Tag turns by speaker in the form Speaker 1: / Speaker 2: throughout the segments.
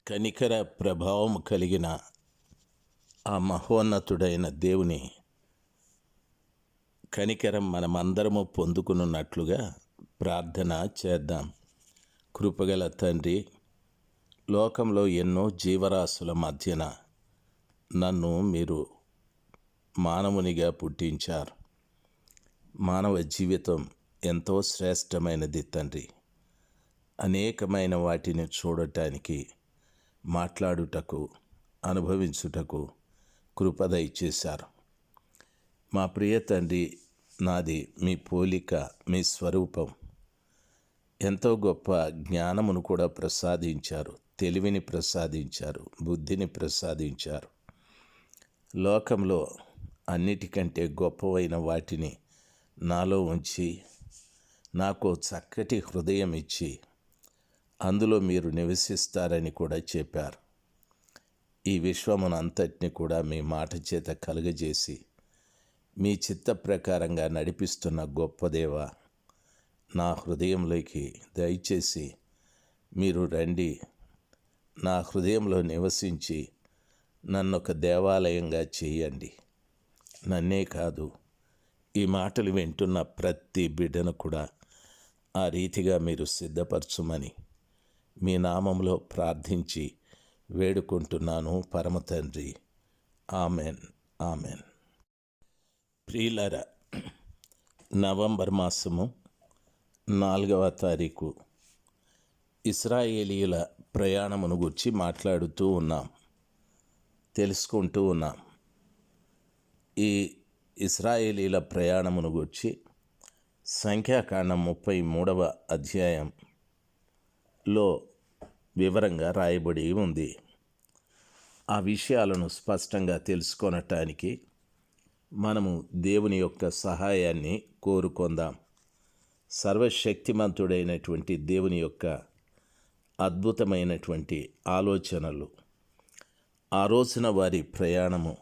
Speaker 1: కనికర ప్రభావం కలిగిన ఆ మహోన్నతుడైన దేవుని కనికరం మనమందరము పొందుకున్నట్లుగా ప్రార్థన చేద్దాం. కృపగల తండ్రి, లోకంలో ఎన్నో జీవరాశుల మధ్యన నన్ను మీరు మానవునిగా పుట్టించారు. మానవ జీవితం ఎంతో శ్రేష్టమైనది తండ్రి. అనేకమైన వాటిని చూడటానికి, మాట్లాడుటకు, అనుభవించుటకు కృప దయచేశారు. మా ప్రియ తండ్రి, నాది మీ పోలిక, మీ స్వరూపం. ఎంతో గొప్ప జ్ఞానమును కూడా ప్రసాదించారు, తెలివిని ప్రసాదించారు, బుద్ధిని ప్రసాదించారు. లోకంలో అన్నిటికంటే గొప్పవైన వాటిని నాలో ఉంచి నాకు చక్కటి హృదయం ఇచ్చి అందులో మీరు నివసిస్తారని కూడా చెప్పారు. ఈ విశ్వమునంతటిని కూడా మీ మాట చేత కలుగజేసి మీ చిత్త ప్రకారంగా నడిపిస్తున్న గొప్ప దేవ, నా హృదయంలోకి దయచేసి మీరు రండి, నా హృదయంలో నివసించి నన్ను ఒక దేవాలయంగా చేయండి. నన్నే కాదు, ఈ మాటలు వింటున్న ప్రతి బిడ్డను కూడా ఆ రీతిగా మీరు సిద్ధపరచుమని మీ నామంలో ప్రార్థించి వేడుకుంటున్నాను పరమ తండ్రి. Amen, amen. ప్రియులారా, నవంబర్ మాసము 4వ తారీఖు ఇశ్రాయేలీయుల ప్రయాణమును గురించి మాట్లాడుతూ ఉన్నాం, తెలుసుకుంటూ ఉన్నాం. ఈ ఇశ్రాయేలీల ప్రయాణమును గురించి సంఖ్యాకాండం 33వ అధ్యాయంలో వివరంగా రాయబడి ఉంది. ఆ విషయాలను స్పష్టంగా తెలుసుకొనటానికి మనము దేవుని యొక్క సహాయాన్ని కోరుకొందాం. సర్వశక్తిమంతుడైనటువంటి దేవుని యొక్క అద్భుతమైనటువంటి ఆలోచనలు, ఆ రోజున వారి ప్రయాణము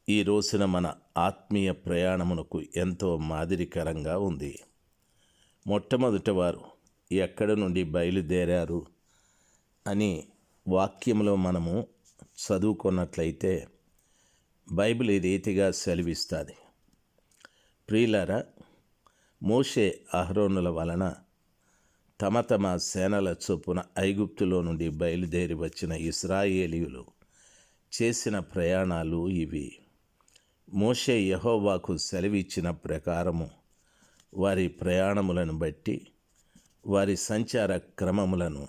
Speaker 1: ఈ రోజున మన ఆత్మీయ ప్రయాణమునకు ఎంతో మాదిరికరంగా ఉంది. మొట్టమొదట వారు ఎక్కడి నుండి బయలుదేరారు అని వాక్యంలో మనము చదువుకున్నట్లయితే బైబిల్ ఈ రీతిగా సెలవిస్తుంది. ప్రియులారా, మోషే అహరోనుల వలన తమ తమ సేనల చొప్పున ఐగుప్తులో నుండి బయలుదేరి వచ్చిన ఇశ్రాయేలీయులు చేసిన ప్రయాణాలు ఇవి. మోషే యెహోవాకు సెలవిచ్చిన ప్రకారము వారి ప్రయాణములను బట్టి వారి సంచార క్రమములను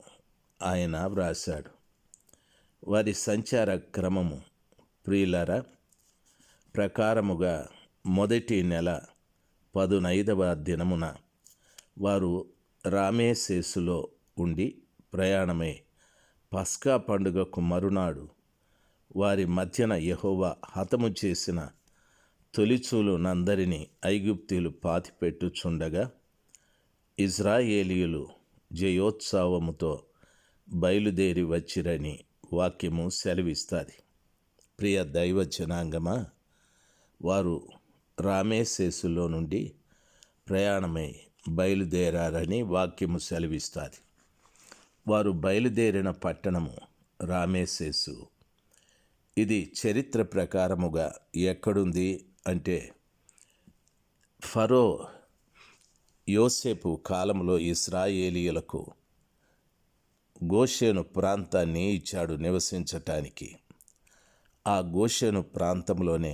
Speaker 1: ఆయన వ్రాశాడు. వారి సంచార క్రమము ప్రియులారా ప్రకారముగా మొదటి నెల 15వ దినమున వారు రామేసేసులో ఉండి ప్రయాణమై పస్కా పండుగకు మరునాడు వారి మధ్యన యెహోవా హతము చేసిన తొలిచూలునందరినీ ఐగుప్తీయులు పాతిపెట్టుచుండగా ఇశ్రాయేలీయులు జయోత్సవముతో బయలుదేరి వచ్చిరని వాక్యము సెలవిస్తుంది. ప్రియ దైవ జనాంగమా, వారు రామేసేసులో నుండి ప్రయాణమై బయలుదేరారని వాక్యము సెలవిస్తుంది. వారు బయలుదేరిన పట్టణము రామేసేసు. ఇది చరిత్ర ప్రకారముగా ఎక్కడుంది అంటే, ఫరో యోసేపు కాలంలో ఇశ్రాయేలీయులకు గోషెను ప్రాంతాన్ని ఇచ్చాడు నివసించటానికి. ఆ గోషెను ప్రాంతంలోనే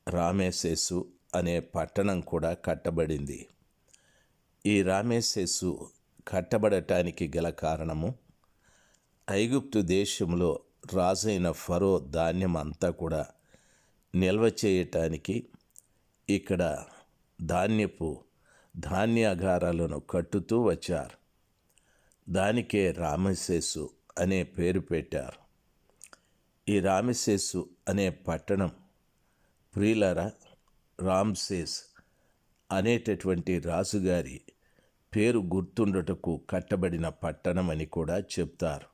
Speaker 1: రామేసేసు అనే పట్టణం కూడా కట్టబడింది. ఈ రామేసేసు కట్టబడటానికి గల కారణము, ఐగుప్తు దేశంలో రాజైన ఫరో ధాన్యం అంతా కూడా నిల్వ చేయటానికి ఇక్కడ ధాన్యాగారాలను కట్టుతూ వచ్చారు. దానికే రామసేసు అనే పేరు పెట్టారు. ఈ రామసేసు అనే పట్టణం ప్రియులారా రామ్సేస్ అనేటటువంటి రాజుగారి పేరు గుర్తుండుటకు కట్టబడిన పట్టణం అని కూడా చెప్తారు.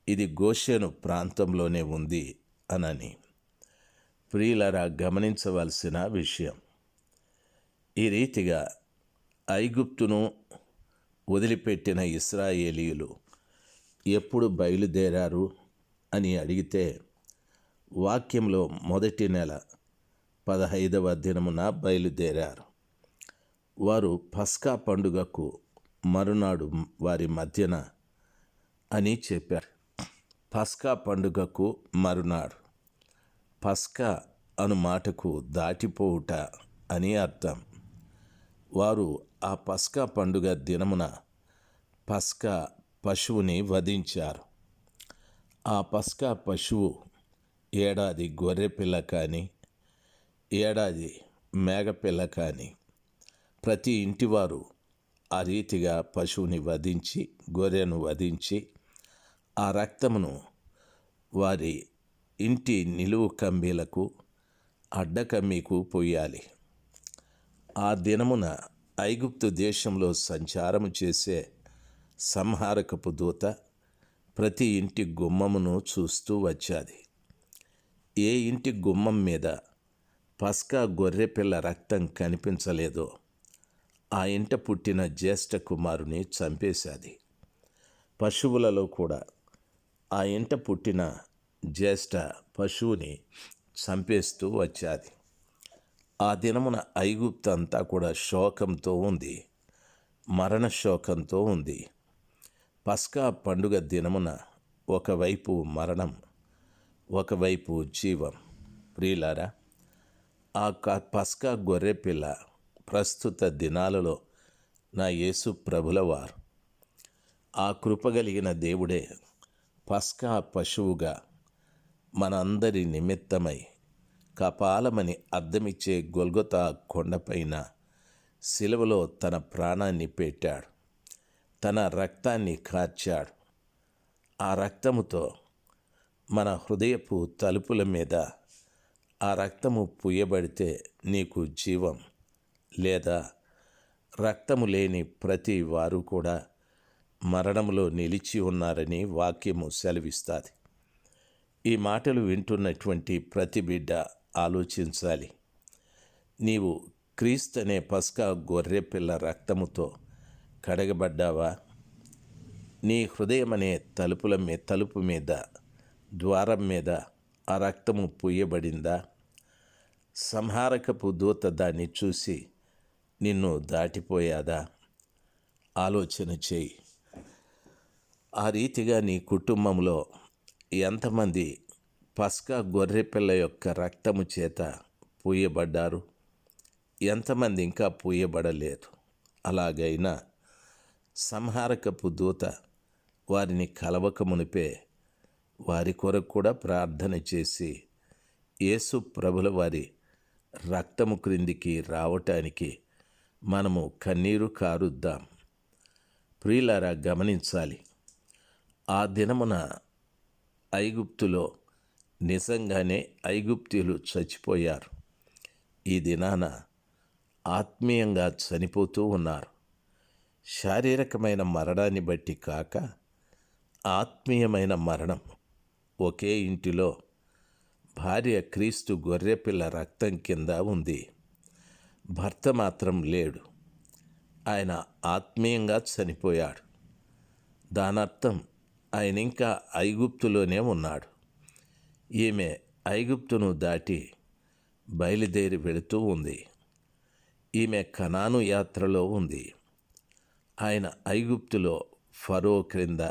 Speaker 1: ఇది గోషెను ప్రాంతంలోనే ఉంది అనని ప్రియులారా గమనించవలసిన విషయం. ఈ రీతిగా ఐగుప్తును వదిలిపెట్టిన ఇశ్రాయేలీయులు ఎప్పుడు బయలుదేరారు అని అడిగితే వాక్యంలో మొదటి నెల 15వ దినమున బయలుదేరారు. వారు పస్కా పండుగకు మరునాడు వారి మధ్యన అని చెప్పారు. పస్కా పండుగకు మరునాడు. పస్కా అను మాటకు దాటిపోవుట అని అర్థం. వారు ఆ పస్కా పండుగ దినమున పస్కా పశువుని వధించారు. ఆ పస్కా పశువు ఏడాది గొర్రెపిల్ల కానీ ఏడాది మేకపిల్ల కానీ ప్రతి ఇంటివారు ఆ రీతిగా పశువుని వధించి గొర్రెను వధించి ఆ రక్తమును వారి ఇంటి నిలువు కమ్మీలకు అడ్డకమ్మీకు పొయ్యాలి. ఆ దినమున ఐగుప్తు దేశంలో సంచారము చేసే సంహారకపు దూత ప్రతి ఇంటి గుమ్మమును చూస్తూ వచ్చాది. ఏ ఇంటి గుమ్మం మీద పస్కా గొర్రెపిల్ల రక్తం కనిపించలేదో ఆ ఇంట పుట్టిన జ్యేష్ఠ కుమారుని చంపేశాది. పశువులలో కూడా ఆ ఇంట పుట్టిన జ్యేష్ఠ పశువుని చంపేస్తూ వచ్చాది. ఆ దినమున ఐగుప్తు అంతా కూడా శోకంతో ఉంది, మరణ శోకంతో ఉంది. పస్కా పండుగ దినమున ఒకవైపు మరణం, ఒకవైపు జీవం. ప్రియులారా, ఆ పస్కా గొర్రెపిల్ల ప్రస్తుత దినాలలో నా యేసు ప్రభుల వారు. ఆ కృపగలిగిన దేవుడే పస్కా పశువుగా మనందరి నిమిత్తమై కపాలమని అద్దమిచ్చే గొల్గొతా కొండపైన శిలువలో తన ప్రాణాన్ని పెట్టాడు, తన రక్తాన్ని కార్చాడు. ఆ రక్తముతో మన హృదయపు తలుపుల మీద ఆ రక్తము పూయబడితే నీకు జీవం, లేదా రక్తము లేని ప్రతి వారు కూడా మరణములో నిలిచి ఉన్నారని వాక్యము సెలవిస్తుంది. ఈ మాటలు వింటున్నటువంటి ప్రతి బిడ్డ ఆలోచించాలి. నీవు క్రీస్తు అనే పస్కా గొర్రెపిల్ల రక్తముతో కడగబడ్డావా? నీ హృదయం అనే తలుపు మీద ద్వారం మీద ఆ రక్తము పూయబడిందా? సంహారకపు దూత దాన్ని చూసి నిన్ను దాటిపోయాదా? ఆలోచన చేయి. ఆ రీతిగా నీ కుటుంబంలో ఎంతమంది పస్కా గొర్రెపిల్ల యొక్క రక్తము చేత పూయబడ్డారు? ఎంతమంది ఇంకా పూయబడలేదు? అలాగైనా సంహారకపు దూత వారిని కలవక మునిపే వారి కొరకు కూడా ప్రార్థన చేసి యేసు ప్రభుల వారి రక్తము క్రిందికి రావటానికి మనము కన్నీరు కారుద్దాం. ప్రియులారా, గమనించాలి. ఆ దినమున ఐగుప్తులో నిజంగానే ఐగుప్తీయులు చచ్చిపోయారు. ఈ దినాన ఆత్మీయంగా చనిపోతూ ఉన్నారు. శారీరకమైన మరణాన్ని బట్టి కాక ఆత్మీయమైన మరణం. ఒకే ఇంటిలో భార్య క్రీస్తు గొర్రెపిల్ల రక్తం కింద ఉంది, భర్త మాత్రం లేడు. ఆయన ఆత్మీయంగా చనిపోయాడు. దానర్థం ఆయన ఇంకా ఐగుప్తులోనే ఉన్నాడు. ఈమె ఐగుప్తును దాటి బయలుదేరి వెళుతూ ఉంది. ఈమె కనాను యాత్రలో ఉంది. ఆయన ఐగుప్తులో ఫరో క్రింద,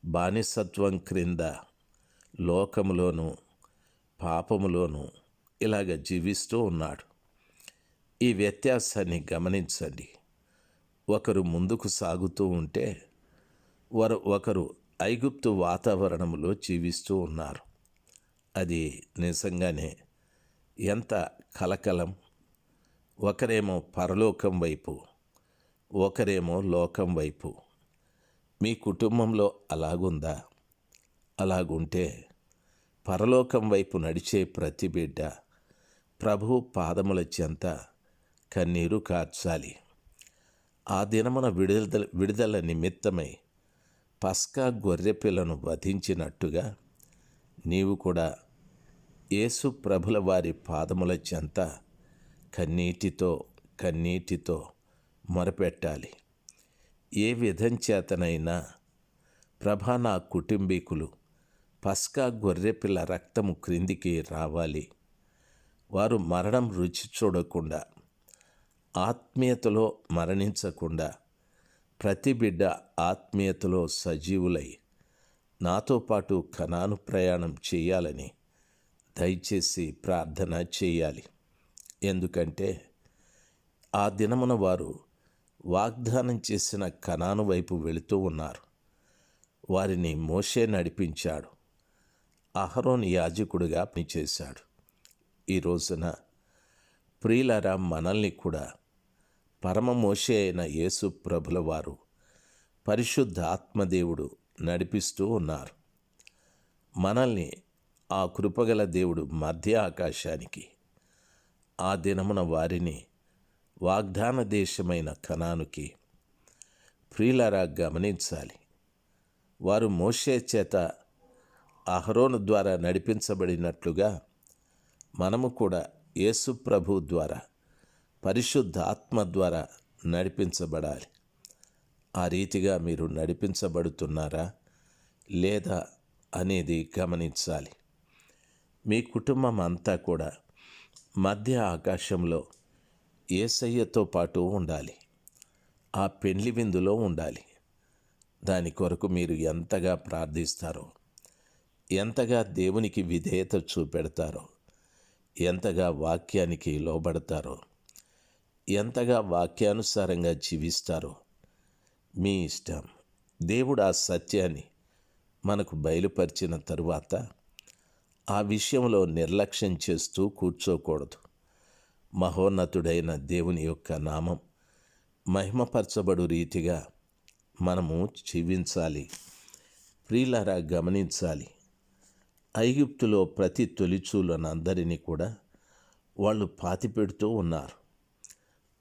Speaker 1: బానిసత్వం క్రింద, లోకములోను పాపములోను ఇలాగ జీవిస్తూ ఉన్నాడు. ఈ వ్యత్యాసాన్ని గమనించండి. ఒకరు ముందుకు సాగుతూ ఉంటే ఒకరు ఐగుప్తు వాతావరణంలో జీవిస్తూ ఉన్నారు. అది నిజంగానే ఎంత కలకలం. ఒకరేమో పరలోకం వైపు, ఒకరేమో లోకం వైపు. మీ కుటుంబంలో అలాగుందా? అలాగుంటే పరలోకం వైపు నడిచే ప్రతి బిడ్డ ప్రభు పాదముల చెంత కన్నీరు కార్చాలి. ఆ దినమున విడుదల నిమిత్తమై పస్కా గొర్రెపిల్లను వధించినట్టుగా నీవు కూడా యేసు ప్రభుల వారి పాదముల చెంత కన్నీటితో మొరపెట్టాలి. ఏ విధం చేతనైనా ప్రభా, నా కుటుంబీకులు పస్కా గొర్రెపిల్ల రక్తము క్రిందికి రావాలి. వారు మరణం రుచి చూడకుండా, ఆత్మీయతలో మరణించకుండా, ప్రతి బిడ్డ ఆత్మీయతలో సజీవులై నాతో పాటు కనాను ప్రయాణం చేయాలని దయచేసి ప్రార్థన చేయాలి. ఎందుకంటే ఆ దినమున వారు వాగ్దానం చేసిన కనాను వైపు వెళుతూ ఉన్నారు. వారిని మోషే నడిపించాడు. అహరోను యాజకుడిగా పనిచేశాడు. ఈ రోజున ప్రియులారా, మనల్ని కూడా పరమ మోషే అయిన యేసు ప్రభుల వారు పరిశుద్ధ ఆత్మదేవుడు నడిపిస్తూ ఉన్నారు. మనల్ని ఆ కృపగల దేవుడు మధ్య ఆకాశానికి, ఆ దినమున వారిని వాగ్దాన దేశమైన కనానుకి, ప్రియులారా గమనించాలి, వారు మోషే చేత అహరోను ద్వారా నడిపించబడినట్లుగా మనము కూడా యేసు ప్రభు ద్వారా పరిశుద్ధ ఆత్మ ద్వారా నడిపించబడాలి. ఆ రీతిగా మీరు నడిపించబడుతున్నారా లేదా అనేది గమనించాలి. మీ కుటుంబం అంతా కూడా మధ్య ఆకాశంలో యేసయ్యతో పాటు ఉండాలి. ఆ పెండ్లి విందులో ఉండాలి. దాని కొరకు మీరు ఎంతగా ప్రార్థిస్తారో, ఎంతగా దేవునికి విధేయత చూపెడతారో, ఎంతగా వాక్యానికి లోబడతారో, ఎంతగా వాక్యానుసారంగా జీవిస్తారో మీ ఇష్టం. దేవుడు ఆ సత్యాన్ని మనకు బయలుపరిచిన తరువాత ఆ విషయంలో నిర్లక్ష్యం చేస్తూ కూర్చోకూడదు. మహోన్నతుడైన దేవుని యొక్క నామం మహిమపరచబడు రీతిగా మనము జీవించాలి. ప్రియులారా గమనించాలి, ఐగుప్తులో ప్రతి తొలిచూలనందరినీ కూడా వాళ్ళు పాతిపెడుతూ ఉన్నారు.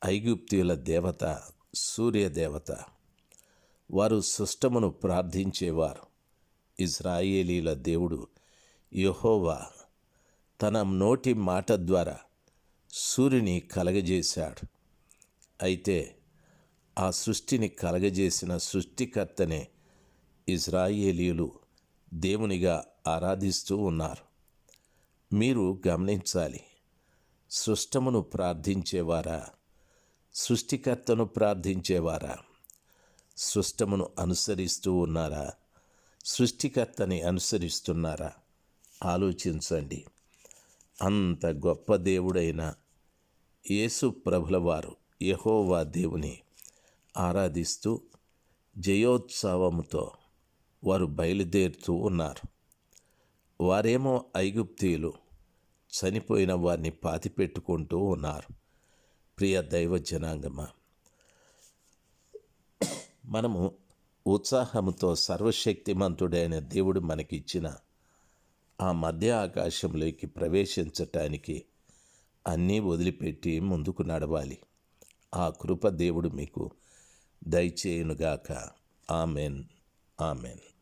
Speaker 1: ఐగుప్తీయుల దేవత సూర్యదేవత. వారు సుష్టమును ప్రార్థించేవారు. ఇశ్రాయేలీల దేవుడు యెహోవా తన నోటి మాట ద్వారా సూర్యుని కలగజేశాడు. అయితే ఆ సృష్టిని కలగజేసిన సృష్టికర్తనే ఇశ్రాయేలీయులు దేవునిగా ఆరాధిస్తూ ఉన్నారు. మీరు గమనించాలి, సృష్టమును ప్రార్థించేవారా, సృష్టికర్తను ప్రార్థించేవారా? సృష్టమును అనుసరిస్తూ ఉన్నారా, సృష్టికర్తని అనుసరిస్తున్నారా? ఆలోచించండి. అంత గొప్ప దేవుడైన యేసు ప్రభుల వారు యెహోవా దేవుని ఆరాధిస్తూ జయోత్సవముతో వారు బయలుదేరుతూ ఉన్నారు. వారేమో ఐగుప్తీయులు చనిపోయిన వారిని పాతిపెట్టుకుంటూ ఉన్నారు. ప్రియ దైవ జనాంగమా, మనము ఉత్సాహంతో సర్వశక్తిమంతుడైన దేవుడు మనకిచ్చిన ఆ మధ్య ఆకాశంలోకి ప్రవేశించటానికి అన్నీ వదిలిపెట్టి ముందుకు నడవాలి. ఆ కృప దేవుడు మీకు దయచేయునుగాక. Amen, amen.